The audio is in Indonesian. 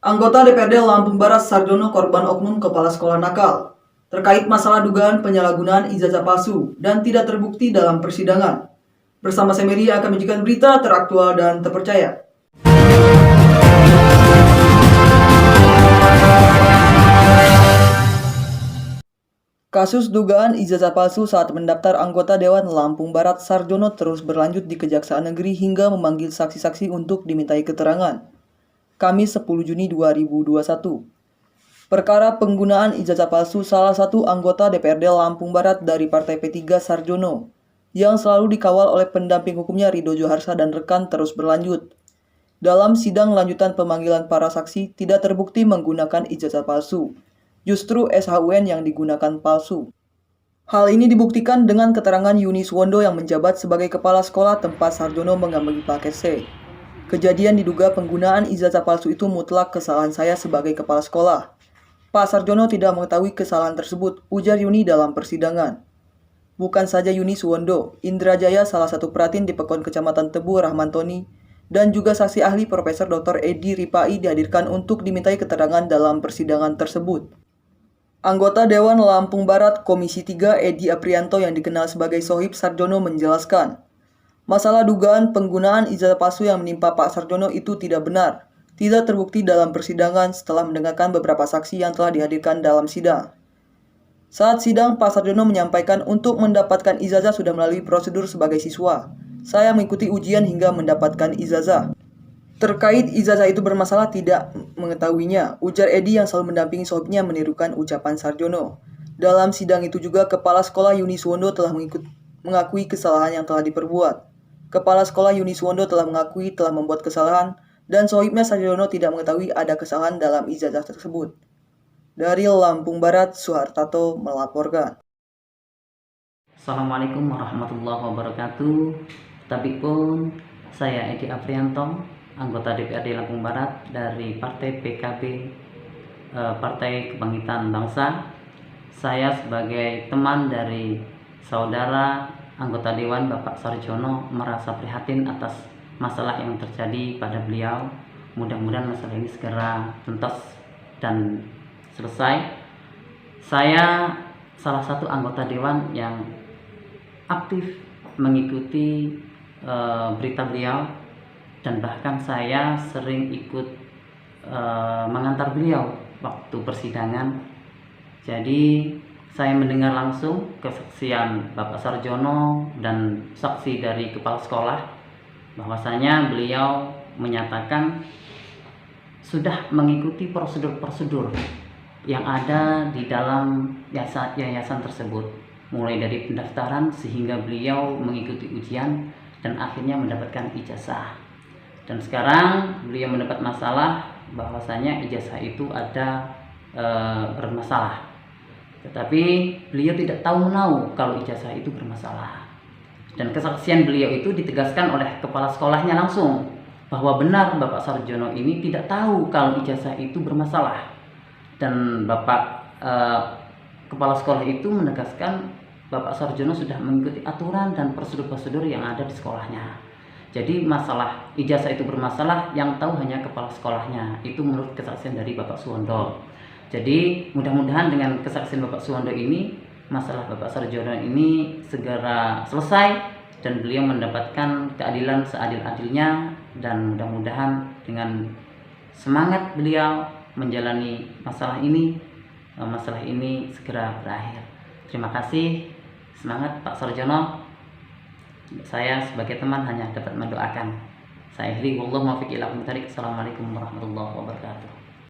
Anggota DPRD Lampung Barat Sarjono korban oknum kepala sekolah nakal terkait masalah dugaan penyalahgunaan ijazah palsu dan tidak terbukti dalam persidangan. Bersama Semeri akan menyajikan berita teraktual dan terpercaya. Kasus dugaan ijazah palsu saat mendaftar anggota Dewan Lampung Barat Sarjono terus berlanjut di Kejaksaan Negeri hingga memanggil saksi-saksi untuk dimintai keterangan. Kamis 10 Juni 2021. Perkara penggunaan ijazah palsu salah satu anggota DPRD Lampung Barat dari Partai P3 Sarjono yang selalu dikawal oleh pendamping hukumnya Ridho Joharsa dan rekan terus berlanjut. Dalam sidang lanjutan pemanggilan para saksi tidak terbukti menggunakan ijazah palsu. Justru SHUN yang digunakan palsu. Hal ini dibuktikan dengan keterangan Yuni Suwondo yang menjabat sebagai kepala sekolah tempat Sarjono mengambil paket C. Kejadian diduga penggunaan ijazah palsu itu mutlak kesalahan saya sebagai kepala sekolah. Pak Sarjono tidak mengetahui kesalahan tersebut, ujar Yuni dalam persidangan. Bukan saja Yuni Suwondo, Indra Jaya salah satu pratin di Pekon Kecamatan Tebu Rahmantoni, dan juga saksi ahli Profesor Dr. Edi Ripai dihadirkan untuk dimintai keterangan dalam persidangan tersebut. Anggota Dewan Lampung Barat Komisi 3 Edi Aprianto yang dikenal sebagai Sohib Sarjono menjelaskan, masalah dugaan penggunaan ijazah palsu yang menimpa Pak Sarjono itu tidak benar, tidak terbukti dalam persidangan setelah mendengarkan beberapa saksi yang telah dihadirkan dalam sidang. Saat sidang, Pak Sarjono menyampaikan untuk mendapatkan ijazah sudah melalui prosedur sebagai siswa. Saya mengikuti ujian hingga mendapatkan ijazah. Terkait ijazah itu bermasalah tidak mengetahuinya, ujar Edi yang selalu mendampingi sohibnya menirukan ucapan Sarjono. Dalam sidang itu juga Kepala Sekolah Yuni Suwondo telah mengakui kesalahan yang telah diperbuat. Kepala Sekolah Yuni Suwondo telah mengakui telah membuat kesalahan dan sohibnya Sarjono tidak mengetahui ada kesalahan dalam ijazah tersebut. Dari Lampung Barat, Suhartato melaporkan. Assalamualaikum warahmatullahi wabarakatuh. Tapi pun saya Edi Aprianto, anggota DPRD Lampung Barat dari Partai PKB, Partai Kebangkitan Bangsa. Saya sebagai teman dari saudara anggota Dewan Bapak Sarjono merasa prihatin atas masalah yang terjadi pada beliau. Mudah-mudahan masalah ini segera tuntas dan selesai. Saya salah satu anggota Dewan yang aktif mengikuti berita beliau, dan bahkan saya sering ikut mengantar beliau waktu persidangan. Jadi saya mendengar langsung kesaksian Bapak Sarjono dan saksi dari kepala sekolah bahwasanya beliau menyatakan sudah mengikuti prosedur-prosedur yang ada di dalam yayasan tersebut, mulai dari pendaftaran sehingga beliau mengikuti ujian dan akhirnya mendapatkan ijazah. Dan sekarang beliau mendapat masalah bahwasanya ijazah itu ada bermasalah. Tetapi beliau tidak tahu menahu kalau ijazah itu bermasalah. Dan kesaksian beliau itu ditegaskan oleh kepala sekolahnya langsung bahwa benar Bapak Sarjono ini tidak tahu kalau ijazah itu bermasalah. Dan Bapak kepala sekolah itu menegaskan Bapak Sarjono sudah mengikuti aturan dan prosedur-prosedur yang ada di sekolahnya. Jadi masalah ijazah itu bermasalah yang tahu hanya kepala sekolahnya. Itu menurut kesaksian dari Bapak Suwondo. Jadi mudah-mudahan dengan kesaksian Bapak Suwondo ini, masalah Bapak Sarjono ini segera selesai dan beliau mendapatkan keadilan seadil-adilnya, dan mudah-mudahan dengan semangat beliau menjalani masalah ini segera berakhir. Terima kasih, semangat Pak Sarjono. Saya sebagai teman hanya dapat mendoakan. Saya wallahu muwaffiq ila aqwamit thoriq. Assalamualaikum warahmatullahi wabarakatuh.